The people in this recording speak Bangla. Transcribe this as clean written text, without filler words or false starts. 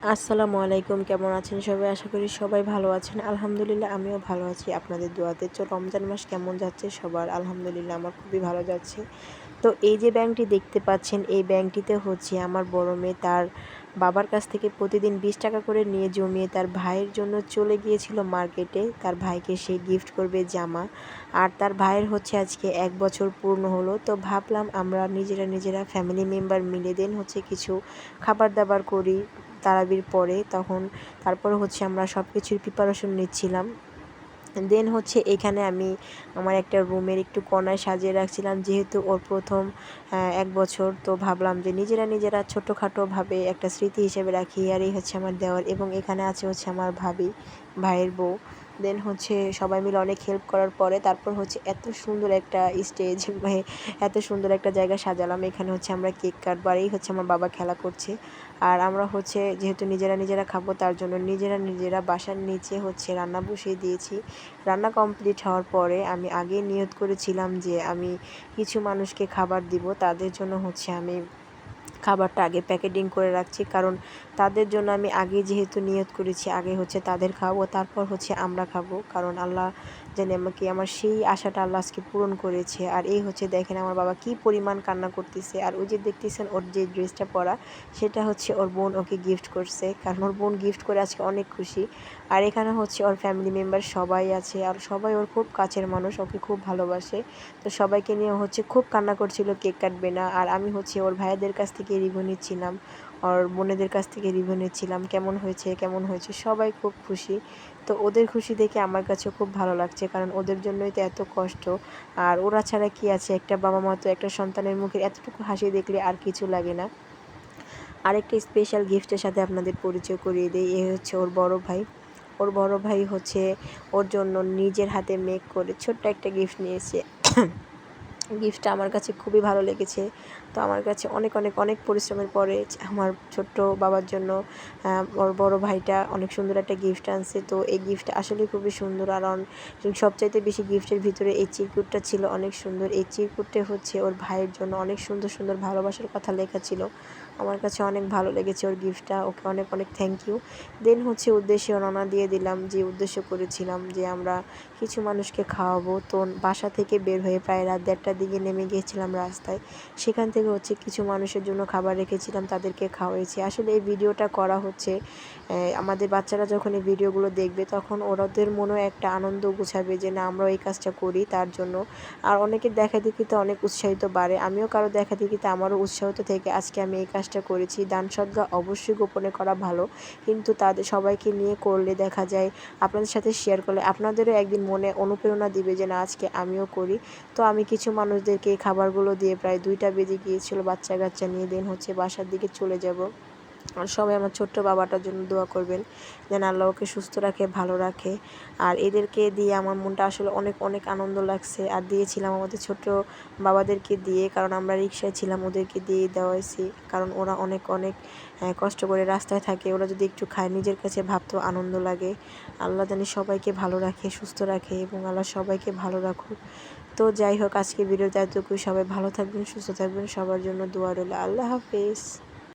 আসসালামু আলাইকুম, কেমন আছেন সবাই? আশা করি সবাই ভালো আছেন। আলহামদুলিল্লাহ আমিও ভালো আছি আপনাদের দোয়াতে। তো রমজান মাস কেমন যাচ্ছে সবার? আলহামদুলিল্লাহ আমার খুবই ভালো যাচ্ছে। তো এই যে ব্যাংকটি দেখতে পাচ্ছেন, এই ব্যাংকটিতে হচ্ছে আমার বড় মেয়ে তার বাবার কাছ থেকে প্রতিদিন 20 টাকা করে নিয়ে জমিয়ে তার ভাইয়ের জন্য চলে গিয়েছিল মার্কেটে। তার ভাইকে সে গিফট করবে জামা। আর তার ভাইয়ের হচ্ছে আজকে 1 বছর পূর্ণ হলো। তো ভাবলাম আমরা নিজেরা ফ্যামিলি মেম্বার মিলে দেন হচ্ছে কিছু খাবার-দাবার করি তারাবির পরে। তারপরে হচ্ছে আমরা সব কিছুর প্রিপারেশন নিচ্ছিলাম। দেন হচ্ছে এখানে আমি আমার একটা রুমের একটু কর্নার সাজিয়ে রাখছিলাম, যেহেতু ওর প্রথম 1 বছর। তো ভাবলাম যে নিজেরা ছোটোখাটোভাবে একটা স্মৃতি হিসেবে রাখি। আর এই হচ্ছে আমার দেওর, এবং এখানে আছে হচ্ছে আমার ভাবি, ভাইয়ের বউ। দেন হচ্ছে সবাই মিলে অনেক হেল্প করার পরে তারপর হচ্ছে এত সুন্দর একটা স্টেজ এত সুন্দর একটা জায়গা সাজালাম। এখানে হচ্ছে আমরা কেক কাটবো, আর এই হচ্ছে আমার বাবা খেলা করছে। আর আমরা হচ্ছে যেহেতু নিজেরা খাবো, তার জন্য নিজেরা বাসার নিচে হচ্ছে রান্না বসিয়ে দিয়েছি। রান্না কমপ্লিট হওয়ার পরে আমি আগেই নিয়ত করেছিলাম যে আমি কিছু মানুষকে খাবার দিব। তাদের জন্য হচ্ছে আমি খাবারটা আগে প্যাকেটিং করে রাখছি, কারণ তাদের জন্য আমি আগে যেহেতু নিয়ত করেছি আগে হচ্ছে তাদের খাবো, তারপর হচ্ছে আমরা খাবো। কারণ আল্লাহ জানে আমাকে আমার সেই আশাটা আল্লাহ আজকে পূরণ করেছে। আর এই হচ্ছে দেখেন আমার বাবা কি পরিমাণ কান্না করতেছে। আর ওই যে দেখতেছেন ওর যে ড্রেসটা পরা, সেটা হচ্ছে ওর বোন ওকে গিফট করছে, কারণ ওর বোন গিফট করে আজকে অনেক খুশি। আর এখানে হচ্ছে ওর ফ্যামিলি মেম্বার সবাই আছে, আর সবাই ওর খুব কাছের মানুষ, ওকে খুব ভালোবাসে। তো সবাইকে নিয়ে হচ্ছে খুব কান্না করছিল কেক কাটবে না। আর আমি হচ্ছে ওর ভাইয়াদের কাছ থেকে রিভিউ নিচ্ছিলাম, ওর বোনেদের কাছ থেকে রিভিউ নিচ্ছিলাম, কেমন হয়েছে সবাই খুব খুশি। তো ওদের খুশি দেখে আমার কাছে খুব ভালো লাগছে, কারণ ওদের জন্যই তো এত কষ্ট। আর ওরা ছাড়া কি আছে, একটা বাবা মা তো একটা সন্তানের মুখের এতটুকু হাসি দেখলে আর কিছু লাগে না। আরেকটা স্পেশাল গিফটের সাথে আপনাদের পরিচয় করিয়ে দিই। এ হচ্ছে ওর বড় ভাই। ওর বড় ভাই হচ্ছে ওর জন্য নিজের হাতে মেক করে ছোট্ট একটা গিফট নিয়েছে। গিফটটা আমার কাছে খুবই ভালো লেগেছে। তো আমার কাছে অনেক পরিশ্রমের পরে আমার ছোট্ট বাবার জন্য ওর বড় ভাইটা অনেক সুন্দর একটা গিফট আনছে। তো এই গিফটটা আসলে খুবই সুন্দর। আর সবচাইতে বেশি গিফটের ভিতরে এই চিরকুটটা ছিল অনেক সুন্দর। এই চিরকুটটা হচ্ছে ওর ভাইয়ের জন্য অনেক সুন্দর ভালোবাসার কথা লেখা ছিল। আমার কাছে অনেক ভালো লেগেছে ওর গিফটটা। ওকে অনেক থ্যাংক ইউ। দেন হচ্ছে উদ্দেশ্যে রওনা দিয়ে দিলাম, যে উদ্দেশ্য করেছিলাম যে আমরা কিছু মানুষকে খাওয়াবো। তো বাসা থেকে বের হয়ে প্রায় রাত 1:30টার দিকে নেমে গিয়েছিলাম রাস্তায়। সেখান থেকে হচ্ছে কিছু মানুষের জন্য খাবার রেখেছিলাম, তাদেরকে খাওয়াইছি। আসলে এই ভিডিওটা করা হচ্ছে আমাদের বাচ্চারা যখন এই ভিডিওগুলো দেখবে, তখন ওদের মনেও একটা আনন্দ গুছাবে যে না আমরাও এই কাজটা করি তার জন্য। আর অনেকের দেখাদেখিতে অনেক উৎসাহিত বাড়ে। আমিও কারো দেখাদেখিতে আমারও উৎসাহিত থেকে আজকে আমি এই কাজটা করেছি। দান সদকা অবশ্যই গোপনে করা ভালো, কিন্তু তাদের সবাইকে নিয়ে করলে দেখা যায়, আপনাদের সাথে শেয়ার করলে আপনাদেরও একদিন মনে অনুপ্রেরণা দিবে যে না আজকে আমিও করি। তো আমি কিছু মানুষদেরকে এই খাবারগুলো দিয়ে প্রায় 2টা বেজে গিয়েছিল বাচ্চা কাচ্চা নিয়ে। দেন হচ্ছে বাসার দিকে চলে যাব। আর সবাই আমার ছোট্ট বাবাটার জন্য দোয়া করবেন যেন আল্লাহ ওকে সুস্থ রাখে, ভালো রাখে। আর এদেরকে দিয়ে আমার মনটা আসলে অনেক আনন্দ লাগছে। আর দিয়েছিলাম আমাদের ছোট্ট বাবাদেরকে দিয়ে, কারণ আমরা রিকশায় ছিলাম, ওদেরকে দিয়ে দেওয়া হয়েছি। কারণ ওরা অনেক কষ্ট করে রাস্তায় থাকে, ওরা যদি একটু খায় নিজের কাছে ভাবতেও আনন্দ লাগে। আল্লাহ জানি সবাইকে ভালো রাখে, সুস্থ রাখে, এবং আল্লাহ সবাইকে ভালো রাখুক। তো যাই হোক, আজকে ভিডিওতে এতটুকুই। সবাই ভালো থাকবেন, সুস্থ থাকবেন, সবার জন্য দোয়া রইল। আল্লাহ হাফেজ।